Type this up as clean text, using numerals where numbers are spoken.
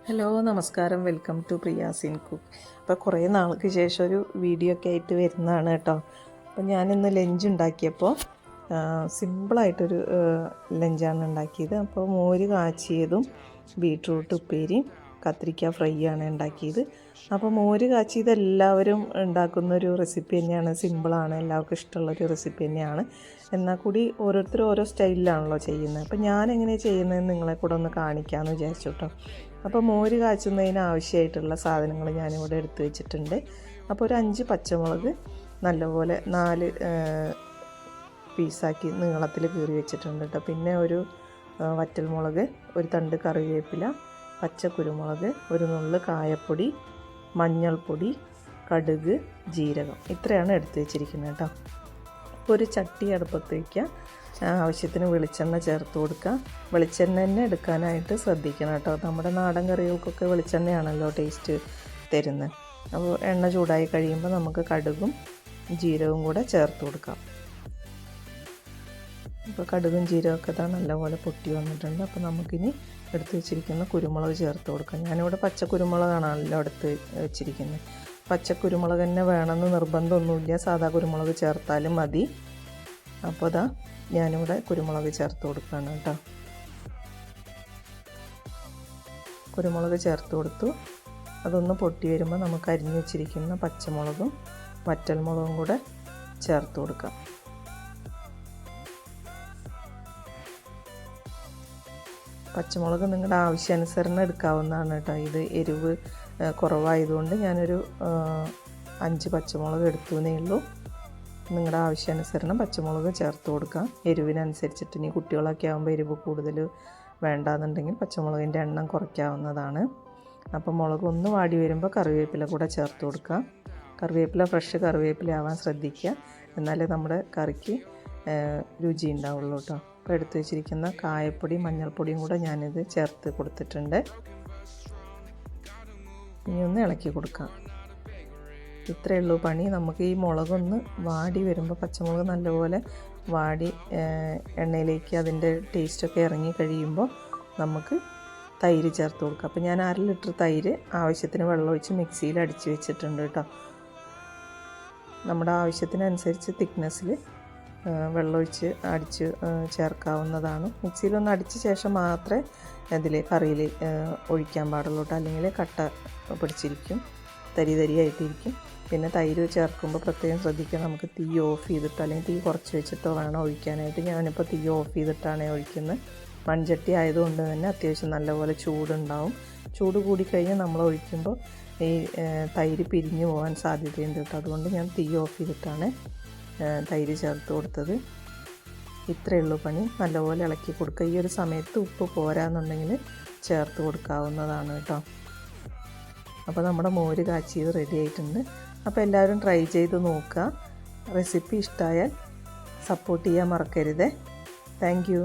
Hello നമസ്കാരം, welcome to പ്രിയാസിൻ cook. അപ്പോൾ കുറേ നാൾക്ക് ശേഷം ഒരു വീഡിയോ ഒക്കെ ആയിട്ട് വരുന്നതാണ് കേട്ടോ. അപ്പോൾ ഞാനിന്ന് ലഞ്ച് ഉണ്ടാക്കിയപ്പോൾ സിമ്പിളായിട്ടൊരു ലഞ്ചാണ് ഉണ്ടാക്കിയത്. അപ്പോൾ മോര് കാച്ചിയതും ബീട്രൂട്ട് ഉപ്പേരിയും കത്തിരിക്ക ഫ്രൈ ആണ് ഉണ്ടാക്കിയത്. അപ്പോൾ മോര് കാച്ചിയത് എല്ലാവരും ഉണ്ടാക്കുന്നൊരു റെസിപ്പി തന്നെയാണ്, സിമ്പിളാണ്, എല്ലാവർക്കും ഇഷ്ടമുള്ളൊരു റെസിപ്പി തന്നെയാണ്. എന്നാൽ കൂടി ഓരോരുത്തരും ഓരോ സ്റ്റൈലിലാണല്ലോ ചെയ്യുന്നത്. അപ്പോൾ ഞാൻ എങ്ങനെയാണ് ചെയ്യുന്നതെന്ന് നിങ്ങളെ കൂടെ ഒന്ന് കാണിക്കാമെന്ന് വിചാരിച്ചു കേട്ടോ. അപ്പോൾ മോര് കാച്ചുന്നതിന് ആവശ്യമായിട്ടുള്ള സാധനങ്ങൾ ഞാനിവിടെ എടുത്തു വെച്ചിട്ടുണ്ട്. അപ്പോൾ ഒരു 5 പച്ചമുളക് നല്ലപോലെ 4 പീസാക്കി നീളത്തിൽ കീറി വെച്ചിട്ടുണ്ട് കേട്ടോ. പിന്നെ ഒരു വറ്റൽമുളക്, ഒരു തണ്ട് കറിവേപ്പില, പച്ചക്കുരുമുളക്, ഒരു നുള്ള് കായപ്പൊടി, മഞ്ഞൾപ്പൊടി, കടുക്, ജീരകം, ഇത്രയാണ് എടുത്തു വെച്ചിരിക്കുന്നത് കേട്ടോ. അപ്പോൾ ഒരു ചട്ടി അടുപ്പത്ത് വയ്ക്കുക, ആവശ്യത്തിന് വെളിച്ചെണ്ണ ചേർത്ത് കൊടുക്കുക. വെളിച്ചെണ്ണ തന്നെ എടുക്കാനായിട്ട് ശ്രദ്ധിക്കണം കേട്ടോ. നമ്മുടെ നാടൻ കറികൾക്കൊക്കെ വെളിച്ചെണ്ണയാണല്ലോ ടേസ്റ്റ് തരുന്നത്. അപ്പോൾ എണ്ണ ചൂടായി കഴിയുമ്പോൾ നമുക്ക് കടുകും ജീരകവും കൂടെ ചേർത്ത് കൊടുക്കാം. അപ്പോൾ കടുകും ജീരകമൊക്കെ നല്ലപോലെ പൊട്ടി വന്നിട്ടുണ്ട്. അപ്പോൾ നമുക്കിനി എടുത്ത് വെച്ചിരിക്കുന്ന കുരുമുളക് ചേർത്ത് കൊടുക്കാം. ഞാനിവിടെ പച്ചക്കുരുമുളകാണല്ലോ എടുത്ത് വെച്ചിരിക്കുന്നത്. പച്ചക്കുരുമുളക് തന്നെ വേണമെന്ന് നിർബന്ധമൊന്നുമില്ല, സാധാ കുരുമുളക് ചേർത്താലും മതി. അപ്പോൾ ഞാനിവിടെ കുരുമുളക് ചേർത്ത് കൊടുക്കുകയാണ് കേട്ടോ. കുരുമുളക് ചേർത്ത് കൊടുത്തു. അതൊന്ന് പൊട്ടി വരുമ്പോൾ നമുക്ക് അരിഞ്ഞു വെച്ചിരിക്കുന്ന പച്ചമുളകും വറ്റൽമുളകും കൂടെ ചേർത്ത് കൊടുക്കാം. പച്ചമുളക് നിങ്ങളുടെ ആവശ്യാനുസരണം എടുക്കാവുന്നതാണ് കേട്ടോ. ഇത് എരിവ് കുറവായതുകൊണ്ട് ഞാനൊരു 5 പച്ചമുളക് എടുത്തുവെന്നേ ഉള്ളൂ. നിങ്ങളുടെ ആവശ്യാനുസരണം പച്ചമുളക് ചേർത്ത് കൊടുക്കാം. എരിവിനനുസരിച്ചിട്ട്, ഇനി കുട്ടികളൊക്കെ ആകുമ്പോൾ എരിവ് കൂടുതൽ വേണ്ടാന്നുണ്ടെങ്കിൽ പച്ചമുളകിൻ്റെ എണ്ണം കുറയ്ക്കാവുന്നതാണ്. അപ്പോൾ മുളക് ഒന്ന് വാടി വരുമ്പോൾ കറിവേപ്പില കൂടെ ചേർത്ത് കൊടുക്കാം. കറിവേപ്പില ഫ്രഷ് കറിവേപ്പില ആവാൻ ശ്രദ്ധിക്കുക, എന്നാലേ നമ്മുടെ കറിക്ക് രുചി ഉണ്ടാവുള്ളൂ കേട്ടോ. അപ്പോൾ എടുത്ത് വെച്ചിരിക്കുന്ന കായപ്പൊടി മഞ്ഞൾപ്പൊടിയും കൂടെ ഞാനിത് ചേർത്ത് കൊടുത്തിട്ടുണ്ട്. ഇനി ഒന്ന് ഇളക്കി കൊടുക്കാം. ഇത്രയേ ഉള്ളൂ പണി. നമുക്ക് ഈ മുളകൊന്ന് വാടി വരുമ്പോൾ, പച്ചമുളക് നല്ലപോലെ വാടി എണ്ണയിലേക്ക് അതിൻ്റെ ടേസ്റ്റൊക്കെ ഇറങ്ങി കഴിയുമ്പോൾ നമുക്ക് തൈര് ചേർത്ത് കൊടുക്കാം. അപ്പോൾ ഞാൻ 1/2 ലിറ്റർ തൈര് ആവശ്യത്തിന് വെള്ളമൊഴിച്ച് മിക്സിയിൽ അടിച്ച് വെച്ചിട്ടുണ്ട് കേട്ടോ. നമ്മുടെ ആവശ്യത്തിനനുസരിച്ച് തിക്നെസ്സിൽ വെള്ളമൊഴിച്ച് അടിച്ച് ചേർക്കാവുന്നതാണ്. മിക്സിയിലൊന്ന് അടിച്ച ശേഷം മാത്രമേ ഇതിൽ കറിയിൽ ഒഴിക്കാൻ പാടുള്ളൂ കേട്ടോ, അല്ലെങ്കിൽ കട്ട പിടിച്ചിരിക്കും, തരിയായിട്ടിരിക്കും. പിന്നെ തൈര് ചേർക്കുമ്പോൾ പ്രത്യേകം ശ്രദ്ധിക്കുക, നമുക്ക് തീ ഓഫ് ചെയ്തിട്ടോ അല്ലെങ്കിൽ തീ കുറച്ച് വെച്ചിട്ടോ വേണം ഒഴിക്കാനായിട്ട്. ഞാനിപ്പോൾ തീ ഓഫ് ചെയ്തിട്ടാണ് ഒഴിക്കുന്നത്. മൺചട്ടി ആയതുകൊണ്ട് തന്നെ അത്യാവശ്യം നല്ലപോലെ ചൂടുണ്ടാവും. ചൂട് കൂടിക്കഴിഞ്ഞാൽ നമ്മൾ ഒഴിക്കുമ്പോൾ ഈ തൈര് പിരിഞ്ഞു പോകാൻ സാധ്യതയുണ്ട് കേട്ടോ. അതുകൊണ്ട് ഞാൻ തീ ഓഫ് ചെയ്തിട്ടാണ് തൈര് ചേർത്ത് കൊടുത്തത്. ഇത്രയേ ഉള്ളൂ പണി. നല്ലപോലെ ഇളക്കി കൊടുക്കുക. ഈ ഒരു സമയത്ത് ഉപ്പ് പോരാന്നുണ്ടെങ്കിൽ ചേർത്ത് കൊടുക്കാവുന്നതാണ് കേട്ടോ. അപ്പോൾ നമ്മുടെ മോര് കാച്ചിയത് റെഡി ആയിട്ടുണ്ട്. അപ്പോൾ എല്ലാവരും ട്രൈ ചെയ്ത് നോക്കുക. റെസിപ്പി ഇഷ്ടമായാൽ സപ്പോർട്ട് ചെയ്യാൻ മറക്കരുത്. Thank you.